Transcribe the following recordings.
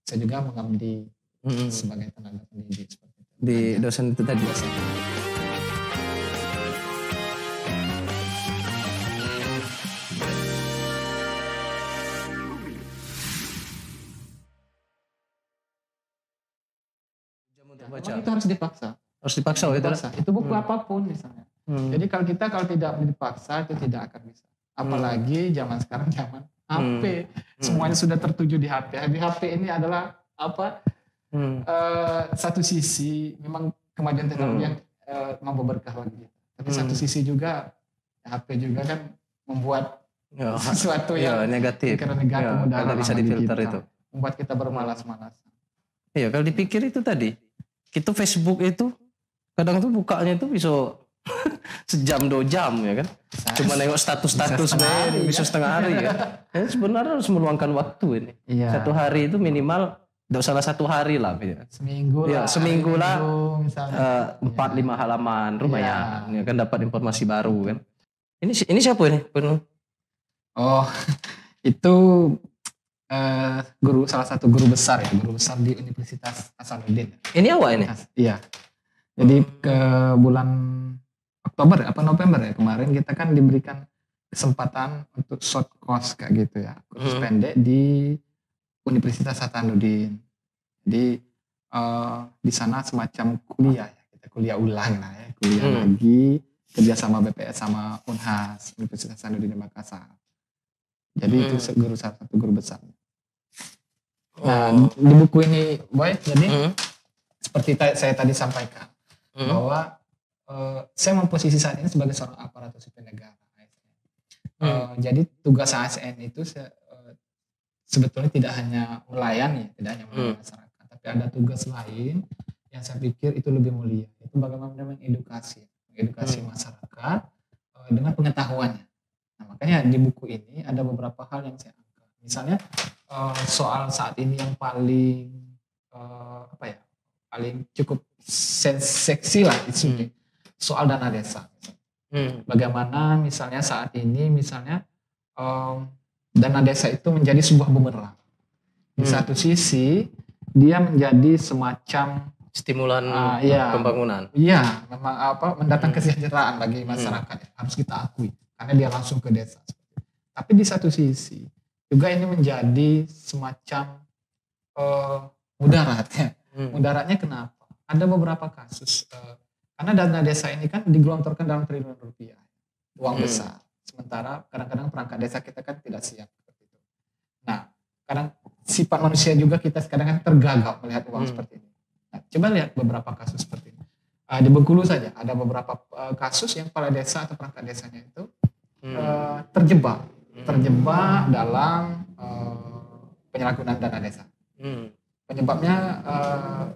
saya juga mengabdi sebagai tenaga pendidik seperti itu. Di dosen itu tadi. Dosen. Baca. Itu harus dipaksa. Harus dipaksa gitu. Itu buku apapun misalnya. Jadi kalau tidak dipaksa itu tidak akan bisa. Apalagi zaman sekarang zaman HP. Semuanya sudah tertuju di HP. Di HP ini adalah apa? Satu sisi memang kemajuan teknologi yang mampu berkah bagi kita. Tapi satu sisi juga HP juga kan membuat sesuatu yang negatif. Mudah bisa difilter itu. Membuat kita bermalas-malas. Iya, kalau dipikir itu tadi, kita Facebook itu kadang tuh bukanya itu bisa sejam 2 jam ya kan. Cuma nengok status-status bisa setengah hari ya. Sebenarnya harus meluangkan waktu ini. Iya. 1 hari itu minimal, tidak salah 1 hari lah. Seminggu lah. Seminggu lah. 4-5 halaman lumayan. Ya kan dapat informasi baru kan. Ini siapa ini? Oh, itu salah satu guru besar di Universitas Hasanuddin. Ini awak ini? Iya. Jadi ke bulan Oktober November ya kemarin kita kan diberikan kesempatan untuk short course kayak gitu ya, kursus pendek di Universitas Hasanuddin. Jadi di sana semacam kuliah ya, kita kuliah ulang lah ya, kuliah lagi kerjasama BPS sama Unhas Universitas Hasanuddin di Makassar. Jadi itu salah satu guru besar. Nah di buku ini Boy, jadi seperti saya tadi sampaikan bahwa saya memposisi saat ini sebagai seorang aparatur sipil negara. Jadi tugas ASN itu sebetulnya tidak hanya melayani masyarakat, tapi ada tugas lain yang saya pikir itu lebih mulia. Itu bagaimana mengedukasi masyarakat dengan pengetahuannya. Nah, makanya di buku ini ada beberapa hal yang saya angkat. Misalnya soal saat ini yang paling paling cukup seksi lah isunya. Soal dana desa. Bagaimana misalnya saat ini dana desa itu menjadi sebuah bumerang. Di satu sisi dia menjadi semacam stimulan pembangunan. Iya, memang mendatang kesejahteraan bagi masyarakat. Harus kita akui karena dia langsung ke desa. Tapi di satu sisi juga ini menjadi semacam mudaratnya. Mudaratnya kenapa? Ada beberapa kasus karena dana desa ini kan digelontorkan dalam triliun rupiah, uang besar. Sementara kadang-kadang perangkat desa kita kan tidak siap seperti itu. Nah, kadang sifat manusia juga kita kadang-kadang tergagap melihat uang seperti ini. Nah, coba lihat beberapa kasus seperti ini. Di Bengkulu saja ada beberapa kasus yang kepala desa atau perangkat desanya itu terjebak dalam penyalahgunaan dana desa. Penyebabnya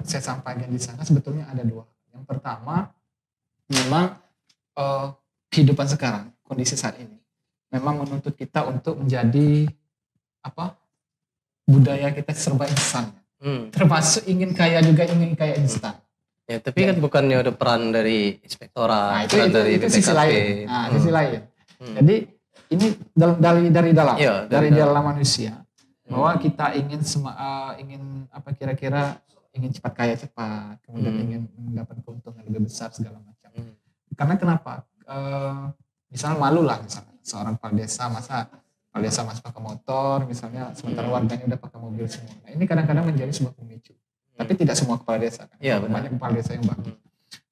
saya sampaikan di sana sebetulnya ada 2. Yang pertama, memang kehidupan sekarang, kondisi saat ini, memang menuntut kita untuk menjadi budaya kita serba instan. Termasuk ingin kaya juga ingin kaya instan. Ya, tapi kan bukannya ada peran dari inspektorat, peran dari BPKP. Sisi lain. Sisi lain. Jadi ini dari dalam manusia. Bahwa kita ingin ingin cepat kaya cepat, kemudian ingin mendapat keuntungan lebih besar segala macam. Karena kenapa? Misalnya malu lah misalnya seorang kepala desa masih pakai motor misalnya, sementara warganya udah pakai mobil semua. Nah, ini kadang-kadang menjadi sebuah pemicu. Tapi tidak semua kepala desa kan. Ya, banyak kepala desa yang bagus.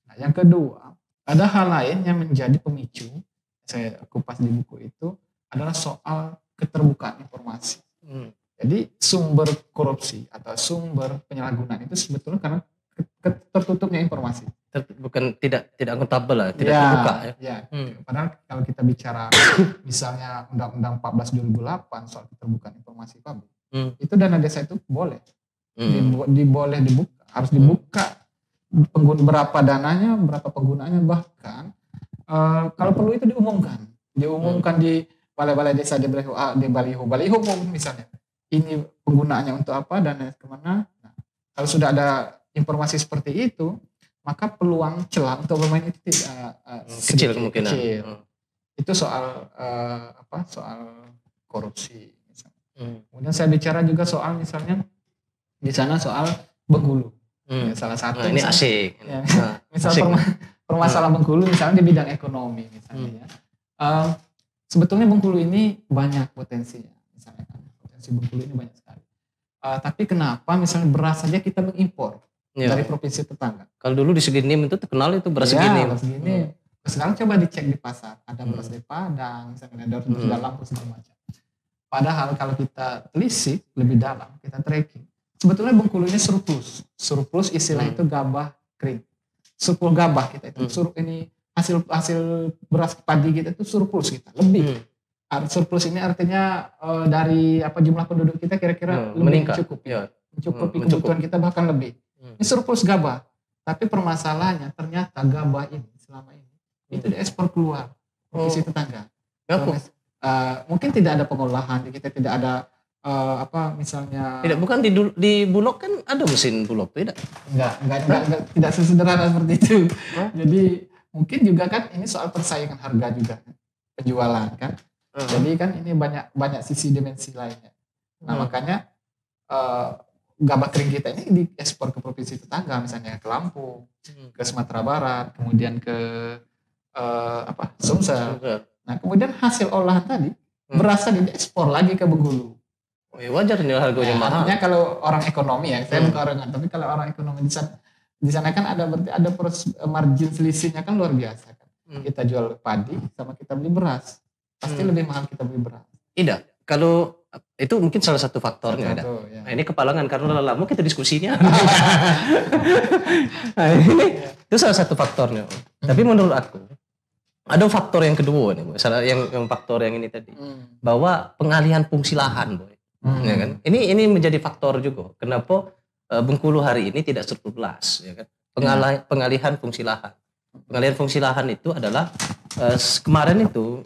Nah, yang kedua, ada hal lain yang menjadi pemicu. Saya kupas di buku itu adalah soal keterbukaan informasi. Jadi sumber korupsi atau sumber penyalahgunaan itu sebetulnya karena tertutupnya informasi. Bukan tidak akuntabel lah, tidak terbuka ya. Ya. Padahal kalau kita bicara misalnya Undang-Undang 14 2008 soal keterbukaan informasi publik, itu dana desa itu boleh, boleh dibuka, harus dibuka berapa dananya, berapa penggunaannya, bahkan kalau perlu itu diumumkan di balai-balai desa, di baliho misalnya. Ini penggunaannya untuk apa, dana kemana. Nah, kalau sudah ada informasi seperti itu, maka peluang celah untuk bermain itu kecil kemungkinan. Itu soal soal korupsi misalnya. Kemudian saya bicara juga soal misalnya Di sana soal Bengkulu. Ya, salah satu. Nah, ini asik. Ya, misal permasalahan Bengkulu misalnya di bidang ekonomi misalnya ya. Sebetulnya Bengkulu ini banyak potensinya. Misalnya kan, potensi Bengkulu ini banyak sekali. Tapi kenapa misalnya beras saja kita mengimpor dari provinsi tetangga? Kalau dulu di Seginim itu terkenal itu beras Seginim. Beras Seginim. Sekarang coba dicek di pasar, ada beras dari Padang, misalnya dari dalam segala macam. Padahal kalau kita telisik lebih dalam, kita tracking, sebetulnya Bengkulu ini surplus. Surplus istilah itu gabah kering. Surplus gabah kita itu. Ini hasil beras padi kita itu surplus kita, lebih. Surplus ini artinya dari jumlah penduduk kita kira-kira lebih mencukupi. Mencukupi kebutuhan kita bahkan lebih. Ini surplus gabah. Tapi permasalahannya ternyata gabah ini selama ini itu diekspor keluar provinsi tetangga. Mungkin tidak ada pengolahan, kita tidak ada misalnya. Tidak, bukan di Bulog kan ada mesin Bulog, tidak? Enggak, tidak sesederhana seperti itu. Jadi mungkin juga kan ini soal persaingan harga juga, penjualan kan. Jadi kan ini banyak sisi dimensi lainnya. Nah makanya gabah kering kita ini diekspor ke provinsi tetangga, misalnya ke Lampung, ke Sumatera Barat, kemudian ke Sumsel. Nah kemudian hasil olahan tadi berasal diekspor lagi ke Bengkulu. Oh, ya wajar nih harganya mahal. Artinya kalau orang ekonomi ya, saya bukan orang, tapi kalau orang ekonomi di sana kan ada margin selisihnya kan luar biasa kan. Kita jual padi sama kita beli beras, pasti lebih mahal kita beli beras. Tidak, kalau itu mungkin salah satu faktornya. Ya. Nah, ini kepalangan karena lama kita diskusinya. Nah, ini itu salah satu faktornya. Tapi menurut aku ada faktor yang kedua nih, yang faktor yang ini tadi, bahwa pengalihan fungsi lahan, Boy. Ya kan? Ini menjadi faktor juga. Kenapa Bengkulu hari ini tidak surplus, ya kan? Pengalihan fungsi lahan. Pengalihan fungsi lahan itu adalah kemarin itu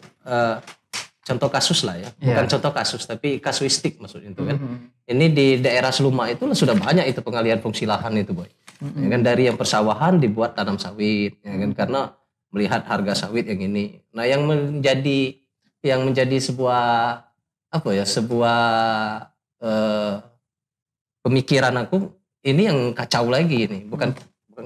contoh kasus lah ya, bukan contoh kasus tapi kasuistik maksudnya itu kan. Ini di daerah Seluma itu sudah banyak itu pengalihan fungsi lahan itu, Boy. Ya kan, dari yang persawahan dibuat tanam sawit, ya kan, karena melihat harga sawit yang ini. Nah, yang menjadi sebuah pemikiran aku ini yang kacau lagi ini, bukan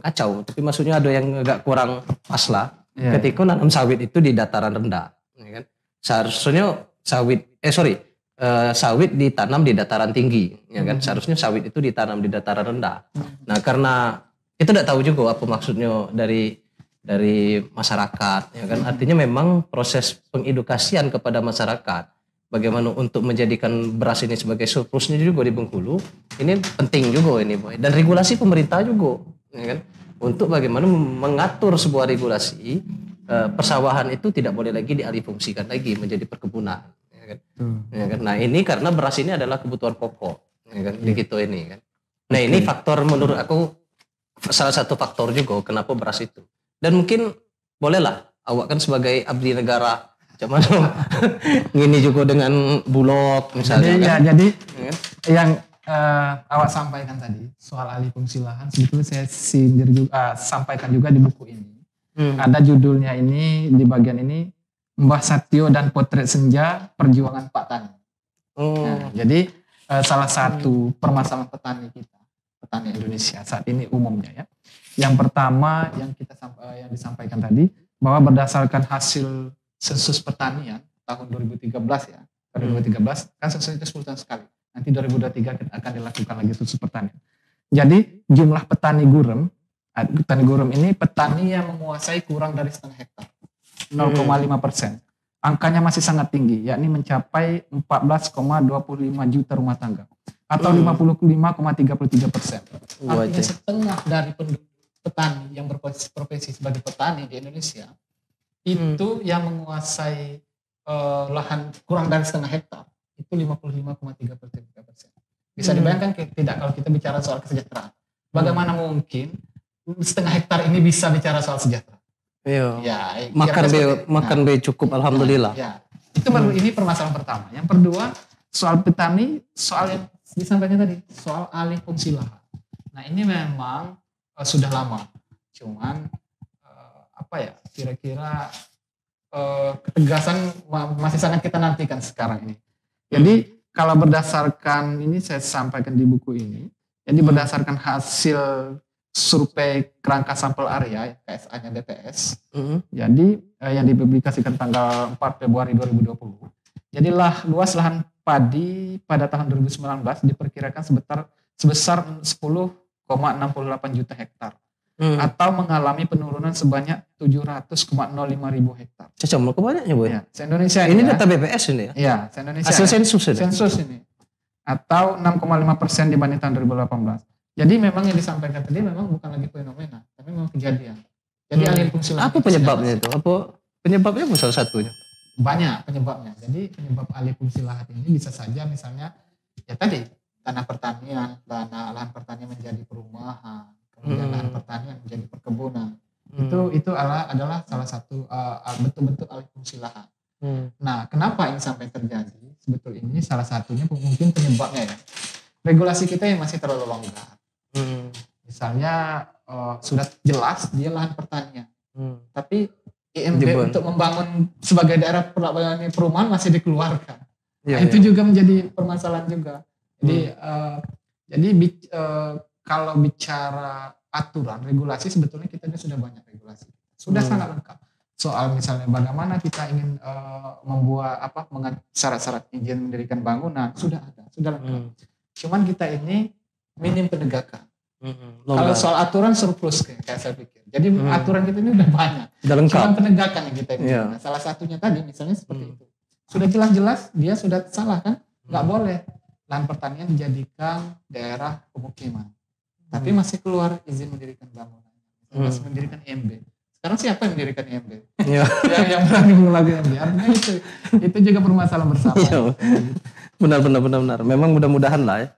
kacau, tapi maksudnya ada yang agak kurang pas lah. Ketika nanam sawit itu di dataran rendah, ya kan? Seharusnya sawit ditanam di dataran tinggi, ya kan? Seharusnya sawit itu ditanam di dataran rendah. Nah, karena itu tidak tahu juga apa maksudnya dari masyarakat, ya kan? Artinya memang proses pengedukasian kepada masyarakat bagaimana untuk menjadikan beras ini sebagai surplusnya juga di Bengkulu, ini penting juga ini, Boy. Dan regulasi pemerintah juga, ya kan? Untuk bagaimana mengatur sebuah regulasi persawahan itu tidak boleh lagi dialihfungsikan lagi menjadi perkebunan, ya kan? Ya kan? Nah, ini karena beras ini adalah kebutuhan pokok, ya kan? Di kita ini kan. Nah, ini faktor menurut aku salah satu faktor juga kenapa beras itu. Dan mungkin bolehlah awak kan sebagai abdi negara, cuman gini juga dengan Bulog misalnya. Jadi yang awak sampaikan tadi soal alih fungsi lahan sebetulnya saya sindir juga, sampaikan juga di buku ini. Ada judulnya ini, di bagian ini, Mbah Satyo dan Potret Senja Perjuangan Pak Tani. Nah, jadi salah satu permasalahan petani kita, petani Indonesia saat ini umumnya ya. Yang pertama yang disampaikan tadi, bahwa berdasarkan hasil sensus pertanian tahun 2013 ya. Tahun 2013 kan sensus itu 10 tahun sekali. Nanti 2023 kita akan dilakukan lagi sensus pertanian. Jadi jumlah petani gurem ini petani yang menguasai kurang dari setengah hektar, 0,5%. Angkanya masih sangat tinggi, yakni mencapai 14,25 juta rumah tangga atau 55,33%. Artinya setengah dari penduduk petani yang berprofesi sebagai petani di Indonesia itu yang menguasai lahan kurang dari setengah hektar itu 55,33%. Bisa dibayangkan tidak kalau kita bicara soal kesejahteraan. Bagaimana mungkin setengah hektar ini bisa bicara soal sejahtera? Ya, makan cukup, alhamdulillah. Ya, itu baru ini permasalahan pertama. Yang kedua soal petani, soal yang disampaikan tadi, soal alih fungsi lahan. Nah ini memang sudah lama, cuman kira-kira ketegasan masih sangat kita nantikan sekarang ini. Jadi kalau berdasarkan ini saya sampaikan di buku ini, Jadi berdasarkan hasil survei kerangka sampel area KSA-nya DTS. Jadi yang dipublikasikan tanggal 4 Februari 2020. Jadilah luas lahan padi pada tahun 2019 diperkirakan sebesar 10,68 juta hektar. Atau mengalami penurunan sebanyak 700,05 ribu hektar. Cocok, banyaknya Bu ya? Se-Indonesia ini data BPS ini ya? Iya, se-Indonesia. Hasil sensus ini? Sensus ini. Atau 6,5% dibanding tahun 2018. Jadi memang yang disampaikan tadi memang bukan lagi fenomena, tapi memang kejadian. Jadi alih fungsi lahan. Apa penyebabnya itu? Apa penyebabnya salah satunya? Banyak penyebabnya. Jadi penyebab alih fungsi lahan ini bisa saja misalnya ya tadi tanah pertanian, lahan pertanian menjadi perumahan, kemudian lahan pertanian menjadi perkebunan. Itu adalah salah satu bentuk-bentuk alih fungsi lahan. Nah, kenapa ini sampai terjadi? Sebetulnya ini salah satunya mungkin penyebabnya ya. Regulasi kita yang masih terlalu longgar. Misalnya sudah jelas dia lahan pertanian, tapi IMB untuk membangun sebagai daerah perumahan masih dikeluarkan. Itu juga menjadi permasalahan juga. Jadi kalau bicara aturan regulasi sebetulnya kita sudah banyak regulasi, sudah sangat lengkap. Soal misalnya bagaimana kita ingin membuat syarat-syarat izin mendirikan bangunan sudah ada, sudah lengkap. Cuman kita ini minim penegakan. Kalau soal aturan surplus kayak saya pikir. Jadi aturan kita ini udah banyak. Udah lengkap. Cuman penegakan yang kita ini. Nah, salah satunya tadi misalnya seperti itu. Sudah jelas-jelas dia sudah salah kan? Nggak boleh lahan pertanian dijadikan daerah pemukiman. Tapi masih keluar izin mendirikan bangunan. Masih mendirikan IMB. Sekarang siapa yang mendirikan IMB? yang berani mengulangi IMB. Artinya itu juga permasalahan bersama. Benar. Memang mudah-mudahan lah ya.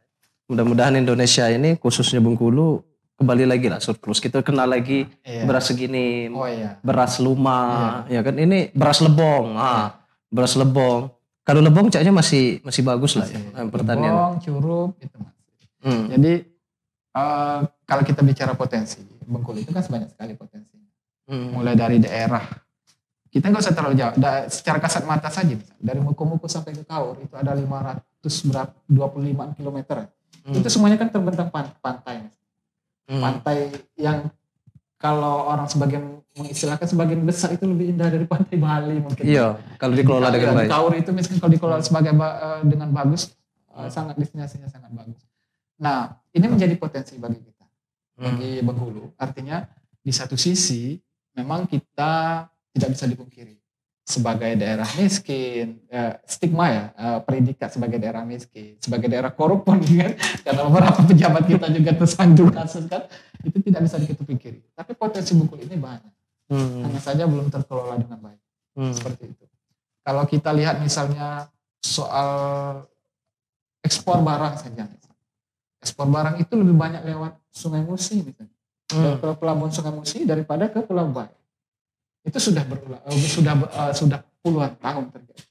Mudah-mudahan Indonesia ini khususnya Bengkulu kembali lagi lah surplus. Kita kenal lagi beras segini, beras Luma, ya kan ini beras lebong. Beras lebong. Kalau lebong caknya masih bagus lah ya pertanian. Lebong, curup itu masih. Jadi kalau kita bicara potensi, Bengkulu itu kan sebanyak sekali potensinya. Mulai dari daerah, kita nggak usah terlalu jauh. Secara kasat mata saja, dari Muku-Muku sampai ke Kaur itu ada 525 km. Itu semuanya kan terbentang pantai. Pantai yang kalau orang sebagian mengistilahkan sebagian besar itu lebih indah dari pantai Bali mungkin. Iya, kalau dikelola dengan baik. Kaur itu misalkan kalau dikelola dengan bagus, sangat destinasinya sangat bagus. Nah, ini menjadi potensi bagi kita, bagi Bengkulu. Artinya di satu sisi memang kita tidak bisa dipungkiri sebagai daerah miskin, stigma ya, predikat sebagai daerah miskin, sebagai daerah korup pun kan, karena beberapa pejabat kita juga tersandung kasus kan, itu tidak bisa kita pikiri. Tapi potensi Bengkulu ini banyak, hanya saja belum terkelola dengan baik, seperti itu. Kalau kita lihat misalnya soal ekspor barang saja, ekspor barang itu lebih banyak lewat Sungai Musi misalnya, ke pelabuhan Sungai Musi daripada ke Pulau Bayi. Itu sudah puluhan tahun terjadi.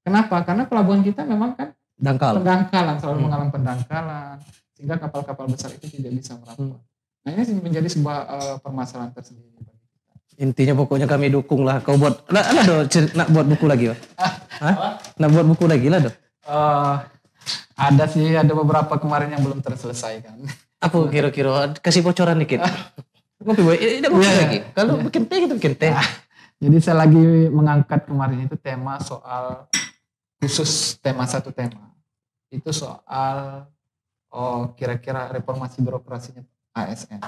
Kenapa? Karena pelabuhan kita memang kan pendangkalan, selalu mengalami pendangkalan, sehingga kapal-kapal besar itu tidak bisa merapat. Nah ini menjadi sebuah permasalahan tersendiri bagi kita. Intinya pokoknya kami dukung lah. Kau buat, nak buat buku lagi, Pak? Nak buat buku lagi lah, Dok? Ada sih, ada beberapa kemarin yang belum terselesaikan. Apa kira-kira? Kasih bocoran dikit. Kopi boy, ini kopi lagi. Kalau bikin teh gitu bikin teh. Jadi saya lagi mengangkat kemarin itu tema soal khusus satu tema. Itu soal kira-kira reformasi birokrasinya ASN.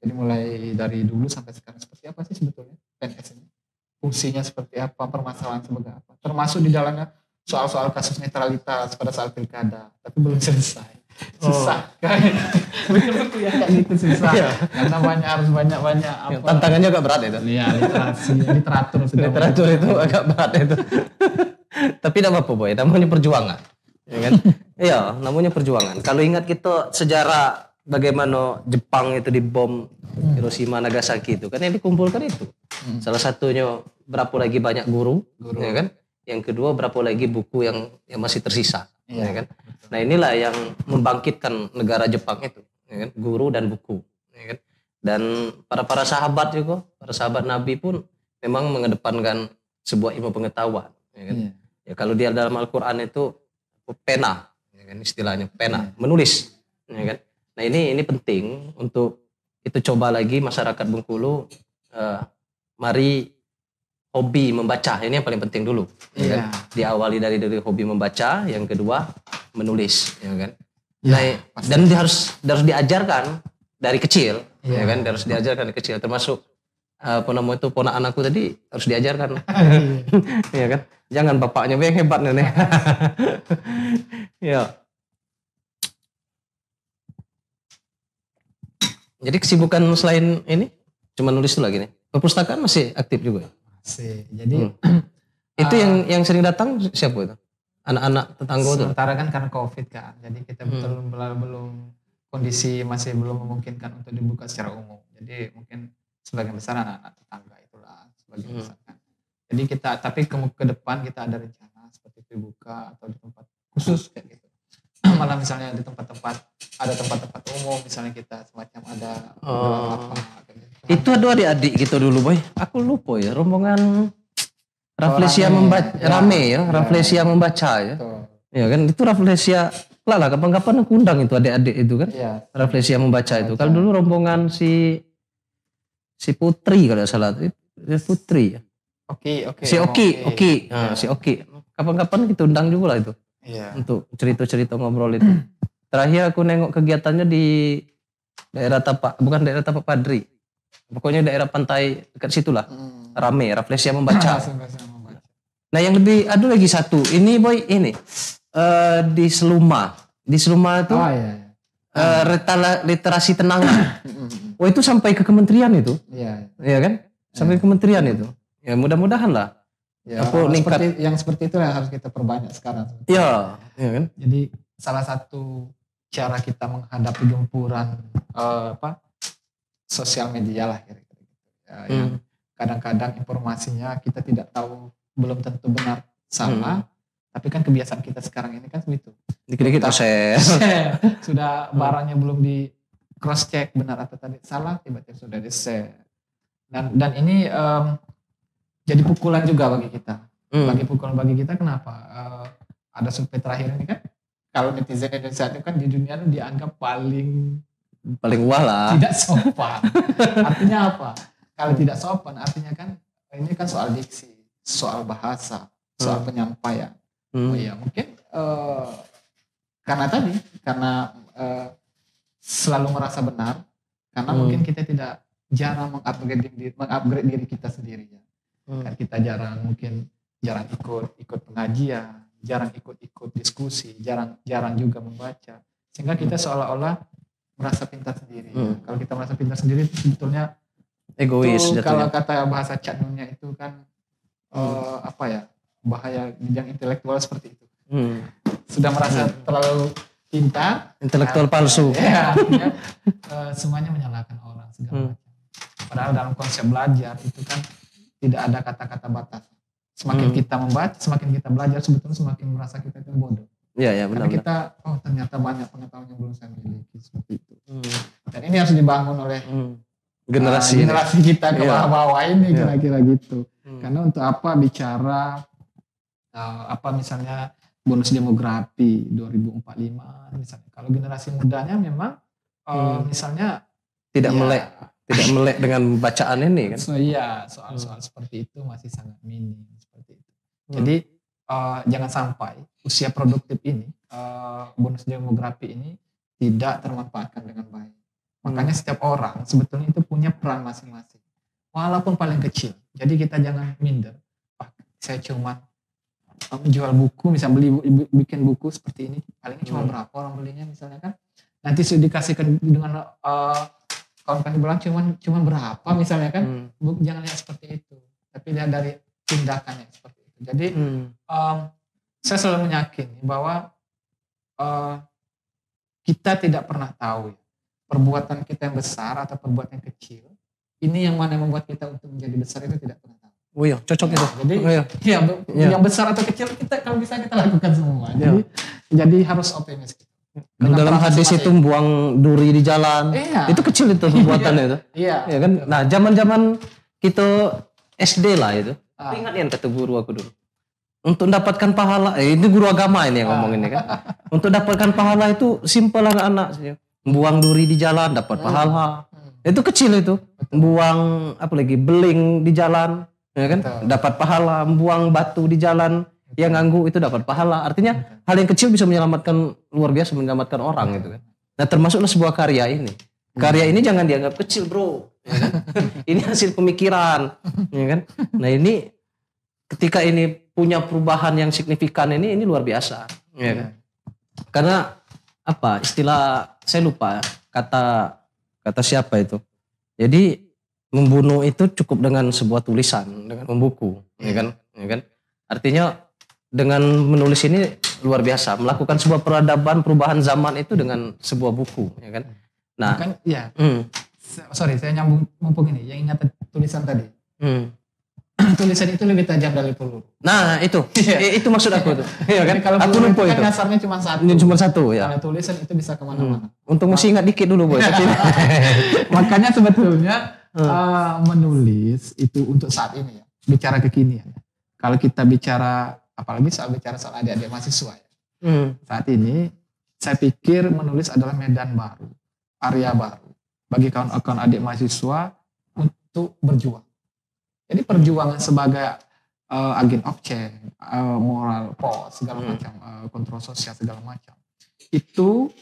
Jadi mulai dari dulu sampai sekarang seperti apa sih sebetulnya PNS ini? Fungsinya seperti apa, permasalahan sebagai apa. Termasuk di dalamnya soal-soal kasus netralitas pada saat pilkada, tapi belum selesai. Susah betul ya, kayak gitu susah karena harus banyak apa. Tantangannya agak berat itu. Iya, literatur itu agak berat itu. Tapi tidak apa-apa boy, namanya perjuangan, ya kan? Iya, namanya perjuangan. Kalau ingat kita sejarah bagaimana Jepang itu dibom Hiroshima Nagasaki itu kan yang dikumpulkan itu. Salah satunya berapa lagi banyak guru. Ya kan? Yang kedua berapa lagi buku yang masih tersisa, ya kan? Nah inilah yang membangkitkan negara Jepang itu, ya kan? Guru dan buku, ya kan? Dan para sahabat juga, para sahabat Nabi pun memang mengedepankan sebuah ilmu pengetahuan, ya kan? Ya kalau dia dalam Al-Quran itu pena, ya kan? Istilahnya pena, menulis, ya kan? Nah Nah ini penting untuk itu, coba lagi masyarakat Bengkulu, mari hobi membaca, ini yang paling penting dulu. Ya kan? Diawali dari hobi membaca, yang kedua menulis, ya kan. Nah, dan harus diajarkan dari kecil, ya kan, harus diajarkan dari kecil, termasuk ponakan aku tadi harus diajarkan, ya kan. Jangan bapaknya yang hebat nenek. Ya. Jadi kesibukan selain ini cuma nulis itu lagi nih. Perpustakaan masih aktif juga. Masih. Jadi itu yang sering datang siapa itu? Anak-anak tetangga itu. Sementara kan karena COVID kan. Jadi kita belum kondisi masih belum memungkinkan untuk dibuka secara umum. Jadi mungkin sebagian besar anak-anak tetangga itulah sebagian besar kan. Jadi kita ke depan kita ada rencana seperti itu buka atau di tempat khusus kayak gitu. Malah misalnya di ada tempat-tempat umum, misalnya kita semacam ada gitu. Itu ada adik-adik gitu dulu, Boy. Aku lupa ya, rombongan Rafflesia membaca, rame ya, Rafflesia membaca ya. Ya kan, itu Rafflesia lah kapan-kapan aku undang itu adik-adik itu kan. Rafflesia membaca itu. Kalau dulu rombongan si Putri kalau tidak salah, Putri ya. Si Oki. Kapan-kapan kita undang juga lah itu. Untuk cerita-cerita ngobrol itu. Terakhir aku nengok kegiatannya di daerah bukan daerah Tapak Padri. Pokoknya daerah pantai dekat situlah. Rame, Rafflesia membaca. Nah, yang lebih ada lagi satu. Ini Boy, ini di Seluma. Di Seluma itu literasi tenangan. Oh, itu sampai ke kementerian itu. Iya kan? Sampai ke kementerian itu. Ya, mudah-mudahan lah. Ya, yang seperti itu yang harus kita perbanyak sekarang. Iya kan? Jadi salah satu cara kita menghadapi gempuran sosial media lah kira-kira gitu. Yang kadang-kadang informasinya kita tidak tahu, belum tentu benar salah, tapi kan kebiasaan kita sekarang ini kan begitu. Dikit-dikit share. Sudah barangnya belum di cross check benar atau tadi salah, tiba-tiba sudah di share. Dan ini jadi pukulan juga bagi kita. Bagi kita kenapa? Ada survei terakhir ini kan, kalau netizen Indonesia itu kan di dunia itu dianggap paling wah lah. Tidak sopan. Artinya apa? Kalau tidak sopan artinya kan ini kan soal diksi, soal bahasa, soal penyampaian. Oh iya, mungkin karena selalu merasa benar, karena mungkin kita tidak jarang mengupgrade diri kita sendiri ya. Kan kita jarang ikut pengajian, jarang ikut diskusi, jarang juga membaca, sehingga kita seolah-olah merasa pintar sendiri. Kalau kita merasa pintar sendiri itu sebetulnya egois. Kalau kata bahasa Cak Nunnya itu kan bahaya bidang intelektual seperti itu. Sudah merasa terlalu pintar, intelektual palsu. Ya, semuanya menyalahkan orang segala macam. Padahal dalam konsep belajar itu kan tidak ada kata-kata batas. Semakin kita membaca, semakin kita belajar, sebetulnya semakin merasa kita itu bodoh. Iya, benar. Karena kita, ternyata banyak pengetahuan yang belum saya miliki seperti itu. Dan ini harus dibangun oleh generasi kita ke bawah ini kira-kira gitu. Karena untuk apa bicara misalnya bonus demografi 2045 misalnya. Kalau generasi mudanya memang misalnya tidak melek dengan bacaan ini kan. Soal seperti itu masih sangat minim seperti itu. Jadi jangan sampai usia produktif ini, bonus demografi ini tidak termanfaatkan dengan baik. Makanya setiap orang sebetulnya itu punya peran masing-masing, walaupun paling kecil. Jadi kita jangan minder. Saya cuma menjual buku, misalnya bikin buku seperti ini, palingnya cuma berapa orang belinya misalnya kan. Nanti sudah dikasihkan dengan kawan-kawan bilang cuma berapa misalnya kan. Jangan lihat seperti itu, tapi lihat dari tindakannya seperti itu. Jadi saya selalu meyakini bahwa kita tidak pernah tahu perbuatan kita yang besar atau perbuatan yang kecil, ini yang mana yang membuat kita untuk menjadi besar itu tidak pernah tahu. Oh iya, cocok itu. Jadi yang besar atau kecil kita kalau bisa kita lakukan semua. Jadi harus optimis. Dalam hadis itu buang duri di jalan, itu kecil itu perbuatannya itu. Iya kan. Nah, zaman-zaman kita SD lah itu. Ingat yang kata guru aku dulu. Untuk mendapatkan pahala, ini guru agama ini yang ngomong ini kan. Untuk dapatkan pahala itu simpel anak-anak. buang duri di jalan dapat pahala. Itu kecil itu. Buang apa lagi? Beling di jalan, ya kan? Dapat pahala. Buang batu di jalan yang ganggu itu dapat pahala. Artinya hal yang kecil bisa menyelamatkan, luar biasa menyelamatkan orang gitu kan. Nah, termasuklah sebuah karya ini. Karya ini jangan dianggap kecil, bro. Ya kan? Ini hasil pemikiran, ya kan? Nah, ini ketika ini punya perubahan yang signifikan ini luar biasa, ya kan? Karena apa? Istilah saya lupa kata siapa itu. Jadi membunuh itu cukup dengan sebuah tulisan, dengan membuku, ya kan? Ya kan? Artinya dengan menulis ini luar biasa, melakukan sebuah peradaban, perubahan zaman itu dengan sebuah buku, ya kan? Nah, kan ya. Sorry, saya nyambung mumpung ini, yang ingat tulisan tadi. Tulisan itu lebih tajam dari peluru. Nah, itu maksud aku tuh. Iya kan? Kalau aku lupa kan itu. dasarnya cuma satu. Cuma satu ya. Kalau tulisan itu bisa kemana-mana. Untung mesti ingat dikit dulu, Boy. Makanya sebetulnya menulis itu untuk saat ini ya, bicara kekinian. Kalau kita bicara, apalagi soal adik-adik mahasiswa ya. Saat ini saya pikir menulis adalah medan baru, area baru bagi kawan-kawan adik mahasiswa untuk berjuang. Jadi perjuangan sebagai agen of change, moral pos, segala macam, kontrol sosial segala macam. Itu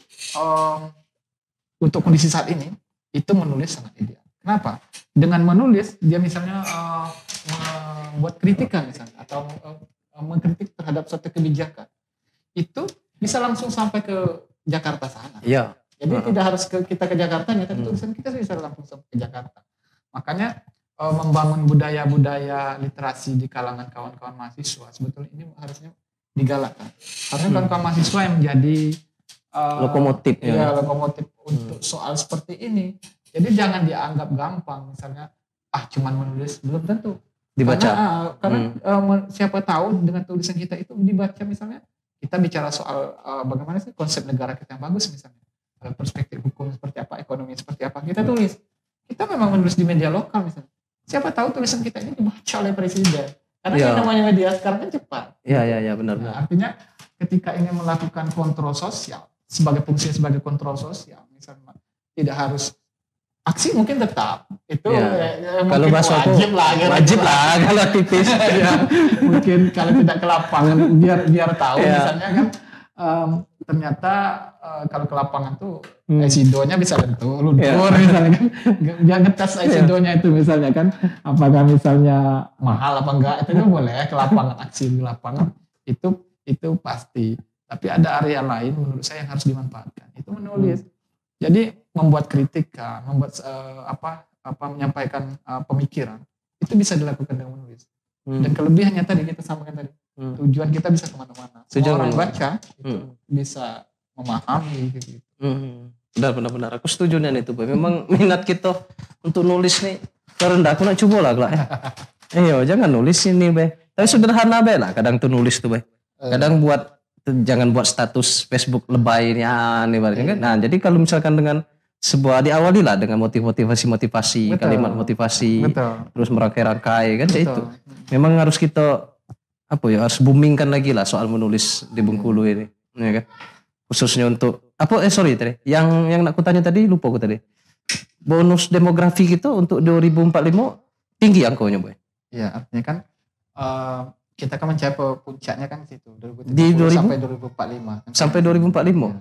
untuk kondisi saat ini, itu menulis sangat ideal. Kenapa? Dengan menulis, dia misalnya membuat kritikan misalnya, atau mengkritik terhadap suatu kebijakan. Itu bisa langsung sampai ke Jakarta sana. Iya. Jadi tidak harus kita ke Jakartanya, tapi tulisan kita bisa langsung sampai ke Jakarta. Makanya membangun budaya-budaya literasi di kalangan kawan-kawan mahasiswa sebetulnya ini harusnya digalakkan. Harusnya kawan-kawan mahasiswa yang menjadi lokomotif lokomotif untuk soal seperti ini. Jadi jangan dianggap gampang, misalnya cuman menulis, belum tentu dibaca. Karena siapa tahu dengan tulisan kita itu dibaca, misalnya kita bicara soal bagaimana sih konsep negara kita yang bagus, misalnya perspektif hukum seperti apa, ekonomi seperti apa, kita tulis. Kita memang menulis di media lokal misalnya. Siapa tahu tulisan kita ini dibaca oleh presiden. Karena yang namanya media sekarang kan cepat. Iya benar. Nah, artinya ketika ingin melakukan kontrol sosial, sebagai fungsi sebagai kontrol sosial, misalnya tidak harus aksi, mungkin tetap itu kalau bahasa wajib lah kalau tipis. Mungkin kalau tidak ke lapangan biar tahu misalnya kan ternyata kalau ke lapangan tuh Sidonya bisa luntur misalnya kan, dia ngetes Sidonya itu misalnya kan, apakah misalnya mahal apa enggak, itu kan boleh ke lapangan, aksi di lapangan itu pasti. Tapi ada area lain menurut saya yang harus dimanfaatkan, itu menulis. Jadi membuat kritikan, membuat menyampaikan pemikiran, itu bisa dilakukan dengan menulis. Dan kelebihannya tadi kita sampaikan tadi, tujuan kita bisa kemana-mana. Semua orang baca itu bisa memahami gitu. Benar. Aku setuju dengan itu, Boy. Memang minat kita untuk nulis nih rendah. Aku nak coba lah, jangan nulis ini, Boy. Tapi sederhana, Boy lah. Kadang tuh nulis tuh, Boy. Kadang jangan buat status Facebook lebaynya nih, kan. Nah, jadi kalau misalkan dengan sebuah diawali lah dengan motivasi, kalimat motivasi, terus merangkai-rangkai kan, itu. Memang harus kita harus boomingkan lagi lah soal menulis di Bengkulu ini, ya kan? Khususnya untuk tadi yang nak kutanya tadi, lupa aku tadi. Bonus demografi gitu untuk 2045 tinggi angkanya, Boy. Iya, artinya kan kita kan mencapai puncaknya kan situ 2030 sampai 2045 kan? Sampai 2045.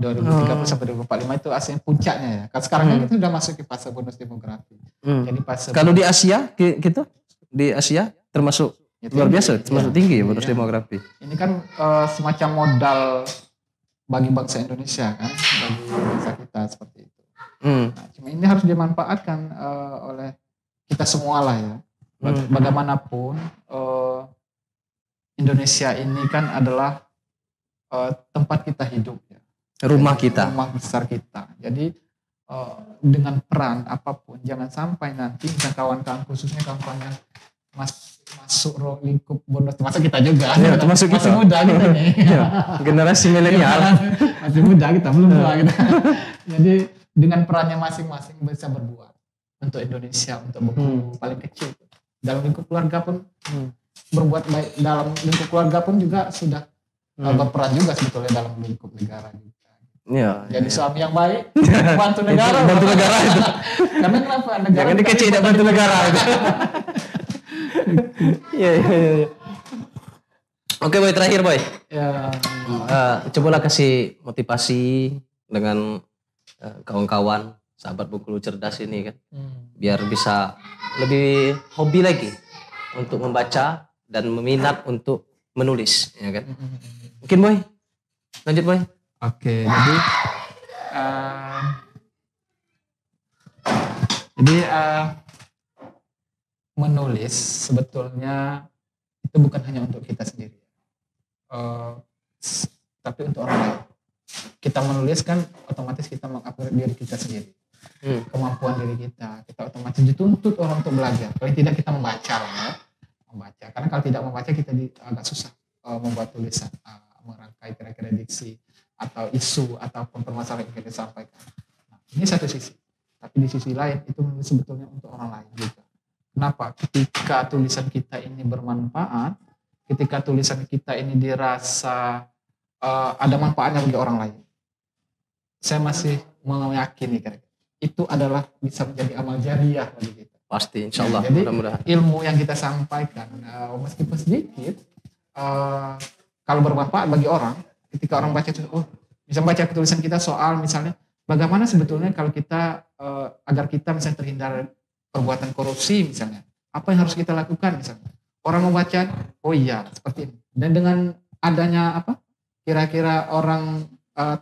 2030 sampai 2045 itu aslinya puncaknya ya. Kan sekarang kan kita sudah masuk ke fase bonus demografi. Jadi fase kalau di Asia gitu, di Asia termasuk luar biasa, termasuk tinggi ya bonus demografi. Ini kan semacam modal bagi bangsa Indonesia kan, bagi bangsa kita seperti itu. Nah, cuma ini harus dimanfaatkan oleh kita semua lah ya. Bagaimanapun Indonesia ini kan adalah tempat kita hidup ya. Rumah kita. Rumah besar kita. Jadi dengan peran apapun, jangan sampai nanti kawan-kawan, khususnya kawan-kawan yang masuk lingkup bonus, termasuk kita juga, masih muda kita nih. Generasi milenial. Masih muda kita, belum tua kita. Jadi dengan perannya masing-masing bisa berbuat untuk Indonesia, untuk buku paling kecil. Dalam lingkup keluarga pun berbuat baik, dalam lingkup keluarga pun juga sudah berperan juga sebetulnya dalam lingkup negara juga. Ya. Jadi suami yang baik, bantu negara. Bantu negara itu. Karena kenapa? Negara Jangan dikecil tidak bantu negara itu. Iya. Oke Boy, terakhir Boy. Ya. Cobalah kasih motivasi dengan kawan-kawan, sahabat Bengkulu Cerdas ini kan. Biar bisa lebih hobi lagi untuk membaca dan meminat untuk menulis, ya kan. Mungkin Boy, lanjut Boy. Oke, jadi menulis sebetulnya itu bukan hanya untuk kita sendiri, tapi untuk orang lain. Kita menulis kan otomatis kita mengupgrade diri kita sendiri, kemampuan diri kita otomatis dituntut orang untuk belajar. Paling tidak kita membaca, karena kalau tidak membaca kita agak susah membuat tulisan, merangkai kira-kira diksi atau isu ataupun permasalahan yang kita sampaikan. Nah, ini satu sisi. Tapi di sisi lain itu sebetulnya untuk orang lain juga. Kenapa? Ketika tulisan kita ini bermanfaat, ketika tulisan kita ini dirasa ada manfaatnya bagi orang lain, saya masih meyakini itu adalah bisa menjadi amal jariah bagi kita. Pasti, insya Allah. Jadi mudah-mudahan ilmu yang kita sampaikan meskipun sedikit, kalau bermanfaat bagi orang, ketika orang baca itu, bisa baca tulisan kita soal misalnya bagaimana sebetulnya kalau kita agar kita misalnya terhindar perbuatan korupsi misalnya, apa yang harus kita lakukan misalnya. Orang membaca, oh iya seperti ini. Dan dengan adanya kira-kira orang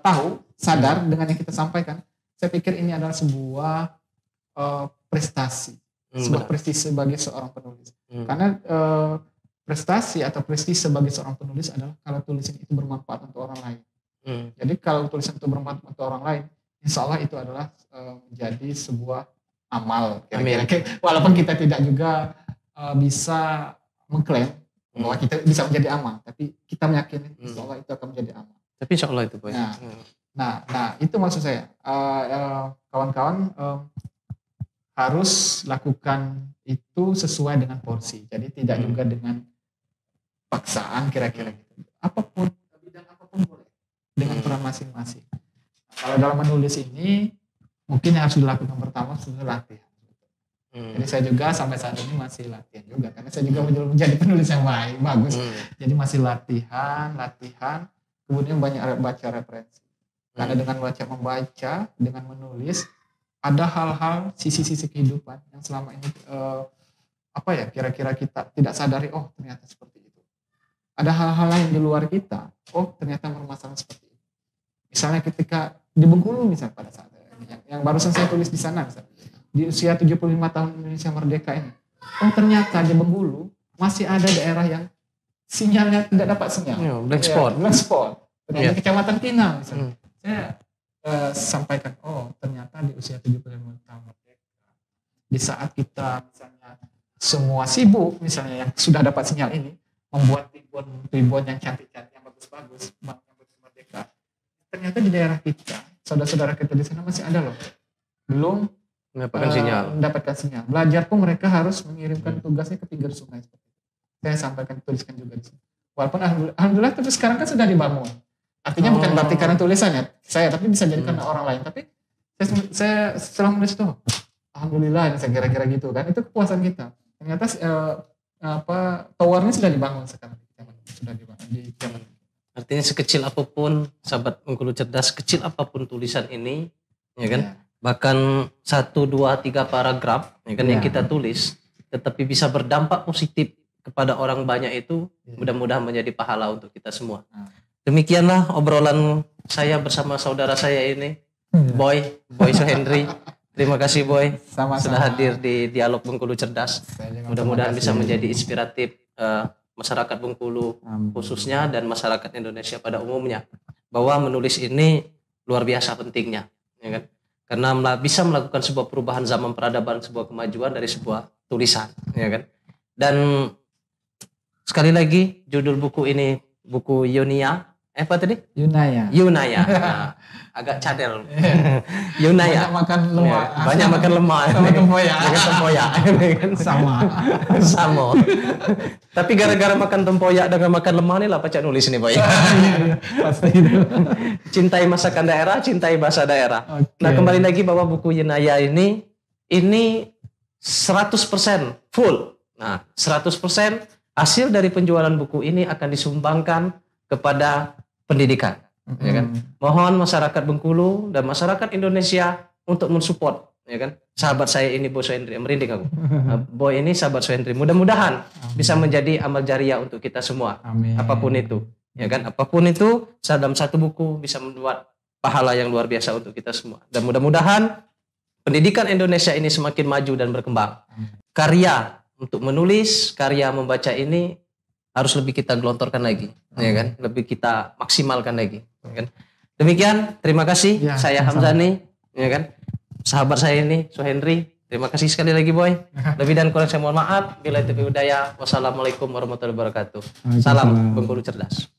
tahu, sadar dengan yang kita sampaikan, saya pikir ini adalah sebuah prestasi, sebuah prestasi sebagai seorang penulis. Karena prestasi atau prestasi sebagai seorang penulis adalah kalau tulisan itu bermanfaat untuk orang lain. Jadi kalau tulisan itu bermanfaat untuk orang lain, insya Allah itu adalah menjadi sebuah amal. Walaupun kita tidak juga bisa mengklaim bahwa kita bisa menjadi amal, tapi kita meyakini insya Allah itu akan menjadi amal. Tapi insya Allah itu Boy. Nah itu maksud saya, kawan-kawan harus lakukan itu sesuai dengan porsi. Jadi tidak juga dengan paksaan kira-kira gitu. Apapun, bidang apapun boleh. Dengan peran masing-masing. Kalau dalam menulis ini, mungkin yang harus dilakukan pertama sebenarnya latihan. Jadi saya juga sampai saat ini masih latihan juga. Karena saya juga menjadi penulis yang bagus. Jadi masih latihan, kemudian banyak baca referensi. Karena dengan membaca, dengan menulis, ada hal-hal sisi-sisi kehidupan yang selama ini kira-kira kita tidak sadari, oh ternyata seperti itu. Ada hal-hal lain di luar kita, oh ternyata bermasalah seperti itu. Misalnya ketika di Bengkulu misalnya pada saat yang barusan saya tulis di sana misalnya, di usia 75 tahun Indonesia Merdeka ini, oh ternyata di Bengkulu masih ada daerah yang sinyalnya tidak dapat sinyal. Black spot. Ternyata Kecamatan Pinang misalnya. Saya sampaikan, oh ternyata di usia 75 tahun Merdeka, di saat kita misalnya semua sibuk misalnya yang sudah dapat sinyal ini, membuat ribuan yang cantik-cantik, yang bagus-bagus, yang merdeka. Ternyata di daerah kita, saudara-saudara kita di sana masih ada loh, belum mendapatkan sinyal. Belajar pun mereka harus mengirimkan tugasnya ke pinggir sungai. Saya sampaikan, tuliskan juga di sini. Walaupun alhamdulillah tapi sekarang kan sudah dibangun. Artinya bukan berarti karena tulisannya saya, tapi bisa jadi karena orang lain. Tapi saya setelah menulis itu, alhamdulillah saya kira-kira gitu kan. Itu kepuasan kita. Ternyata towernya sudah dibangun sekarang, sudah dibangun di Kecamatan. Artinya sekecil apapun sahabat Bengkulu Cerdas, kecil apapun tulisan ini, ya kan, bahkan 1, 2, 3 paragraf, ya kan, yang kita tulis, tetapi bisa berdampak positif kepada orang banyak itu, mudah-mudahan menjadi pahala untuk kita semua. Demikianlah obrolan saya bersama saudara saya ini, Boy Suhendri. Terima kasih Boy, sudah hadir di Dialog Bengkulu Cerdas. Mudah-mudahan bisa menjadi inspiratif masyarakat Bengkulu khususnya dan masyarakat Indonesia pada umumnya, bahwa menulis ini luar biasa pentingnya, ya kan? Karena bisa melakukan sebuah perubahan zaman peradaban, sebuah kemajuan dari sebuah tulisan, ya kan? Dan sekali lagi judul buku ini buku Ionia Apa tadi? Yunaya. Yunaya. Nah, agak cadel. Yunaya. Banyak makan lemak. Banyak makan lemak. Sama tempoyak. Makan tempoyak. Sama. Sama. Tapi gara-gara makan tempoyak dengan makan lemak nih lah Pak nulis nih Pak. Iya, pasti itu. Cintai masakan daerah, cintai bahasa daerah. Okay. Nah kembali lagi bahwa buku Yunaya ini 100% full. Nah 100% hasil dari penjualan buku ini akan disumbangkan kepada pendidikan. Ya kan? Mohon masyarakat Bengkulu dan masyarakat Indonesia untuk mensupport, ya kan? Sahabat saya ini Boy Sohendri, merinding aku. Boy ini sahabat Sohendri. Mudah-mudahan bisa menjadi amal jariah untuk kita semua. Amin. Apapun itu, ya kan? Apapun itu, dalam satu buku bisa membuat pahala yang luar biasa untuk kita semua. Dan mudah-mudahan pendidikan Indonesia ini semakin maju dan berkembang. Karya untuk menulis, karya membaca ini harus lebih kita gelontorkan lagi, ya kan? Lebih kita maksimalkan lagi, ya kan? Demikian, terima kasih. Ya, saya Hamzani, ya kan? Sahabat saya ini Sohendri. Terima kasih sekali lagi Boy. Lebih dan kurang saya mohon maaf. Bila itu budaya. Wassalamualaikum warahmatullahi wabarakatuh. Salam Bengkulu cerdas.